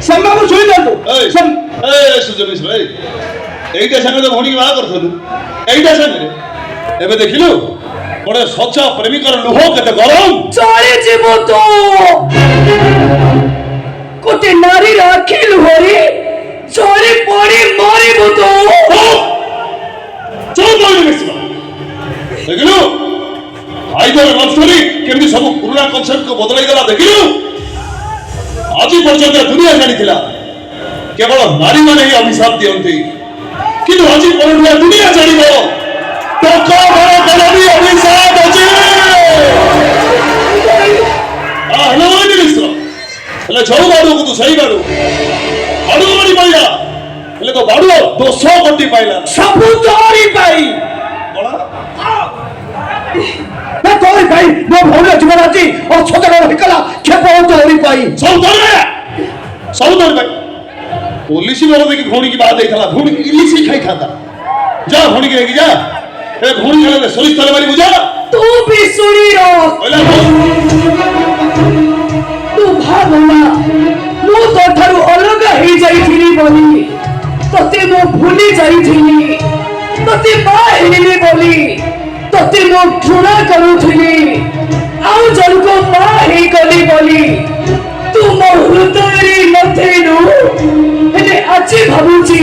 ସମ୍ଭାବ ଶୁଣିଥାନ୍ତୁ। ସୁଯୋଗ ଭାଇ এইটা সাথে তো ভণি বাହା করথলু এইটা সাথে এবে দেখিলু বড় স্বচ্ছ প্রেমিকর লুহ কেতে গরম চলে জীব তো কোটে নারী রাখি লুহরে চলে পড়ে মরিব তো চল বলি মিশ্র দেখিলু হাইদর লভ স্টোরি কেমনি সব পুরোনা কনসেপ্ট কো বদলাই গলা দেখিলু আজি পর্যন্ত দুনিয়া জানিଥିଲା কেবল নারী মানে ହିଁ ଅଭିଶାପ ଦିଅନ୍ତି କିନ୍ତୁ ଆଜି ପରଠୁ ଦୁନିଆ ଜାଣିବ ଟକା ବଡ଼ କଲବି ଅଭିଶାପ ଅଛି ହ୍ୟାଲୋ ମିଶ୍ର ହେଲେ ଯୋଉ ବାଡୁକୁ ତୁ ସେଇ ବାଡୁ ବାଡୁ ମାରି ପାଇଲା ହେଲେ ତ ବାଡୁ ଦୋଷ କଟି ପାଇଲା ସବୁ ତୋରି ପାଇଁ ନା ତୋରି ପାଇଁ ମୋ ଭଉଣୀ ଜୀବନ ଆଜି ଅଛତର ହେଇଗଲା କ୍ଷେପ ତୋରି ପାଇଁ ସବୁ ତୋରି ପାଇଁ पुलिस वालों देखी घोड़ी की बात देखा घोड़ी इलिस ही खाई खाता जा घोड़ी की जा ए घोड़ी वाले सोलिस तले वाली बुझा तू भी सुनी रो तू भावना मु तो थारु अलग ही जाई थिली बोली तते मो भूली जाई थिली तते बा हेली बोली तते मो घृणा करू थिली आउ जन को बा हे गली बोली तू मो हृदय रे नथेनु हेले আজি ভাবুছি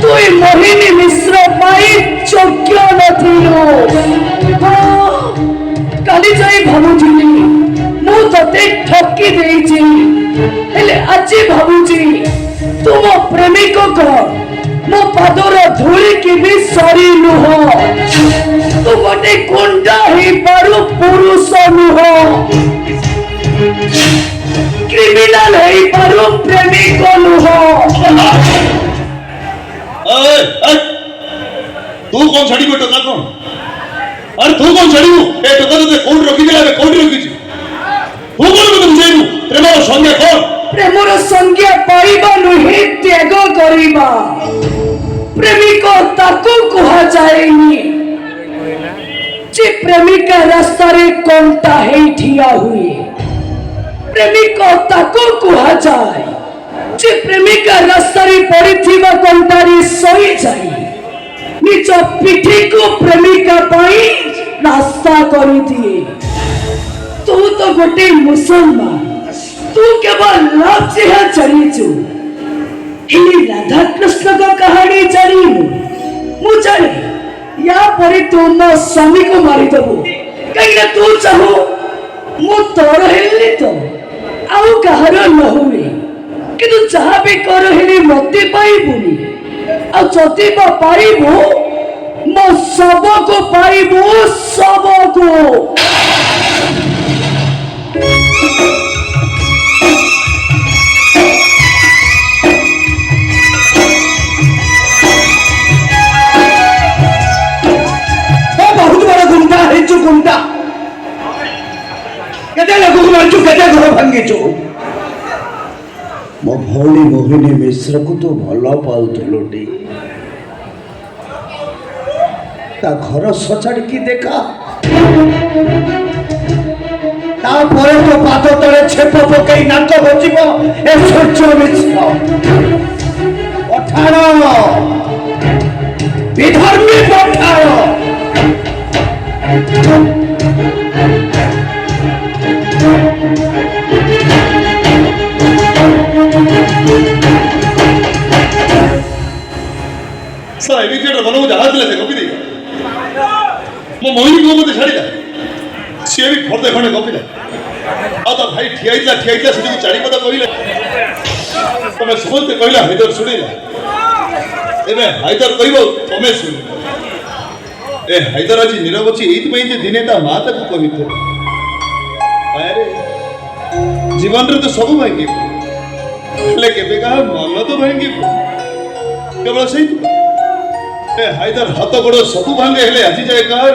তুই মোহিনী মিশ্র পাই যোগ্য নথিলু কালি যাই ভাবুছিলি মু ততে ঠকি দেইছি হেলে আজি ভাবুছি তুম প্রেমিক ক মো পাদর ধূলি কি বি সরি নুহ তু গটে গুন্ডা হি পারু পুরুষ নুহ क्रिमिनल है पारो प्रेमिक नुह तू कौन छड़ी को टका कौन अरे तू कौन छड़ीबू ए टका तो कोड रखी देला बे कोड रखी छु तू कौन को बुझेबू प्रेमर संज्ञा कौन प्रेमर संज्ञा पाइबा नुहे त्याग करिबा प्रेमिक ताको कुहा जाएनी जे प्रेमिका रास्ता रे कोंटा हे ठिया हुए प्रेमिक ताको कुहा जाए जे प्रेमिका रास्तारी पड़िथिबा कंटारी सोई जाई निज पिठी को प्रेमिका पाई रास्ता करी दिए तू तो गोटे मुसलमान तू केवल लव है चरीचु इनी राधा कृष्ण का कहानी जानिनु मु जाने या परे तू मो स्वामी को मारी दबु कहीं तू चाहो मु तोर हेली तो आउ कहार न हुए किंतु जहाँ भी कर हेली मते पाइबुनी आ जति बा पाइबु मो सब को पाइबु सब को बहुत बड़ा गुंडा है जो गुंडा केते लोग को मारचु केते घर भांगीचु मो भौणी मोहिनी मिश्र को तो भल पाउथलोटी ता घर सछाड़ की देखा ता परे तो पाद तले छेप पकई नाक बजिबो ए सूर्य मिश्र पठाण विधर्मी पठाण सारा एविकेटर बनऊ जहाज ले से कॉपी देगा मो मोहिनी को मते छाड़ीला से भी फरदे खणे कॉपी ले आ तो भाई ठियाइला सेठी चारी पद कहिला तमे समझते कहिला हैदर सुनिला एबे हैदर कहिबो तमे सुन ए हैदर आज नीरव अछि एति पई जे दिने ता माता को कहिथे अरे जीवन रे तो सब भांगी ले केबे का मन तो भांगी केवल सही ए हैदर हाथ गोड़ सब भांगे हेले आजी जाए कार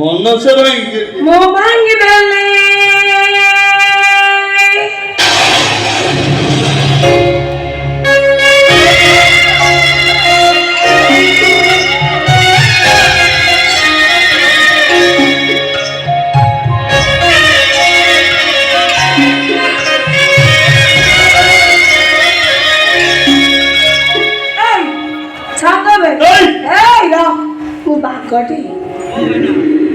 मन से भांगे मो भांगी बेले ଟଙ୍କାଟି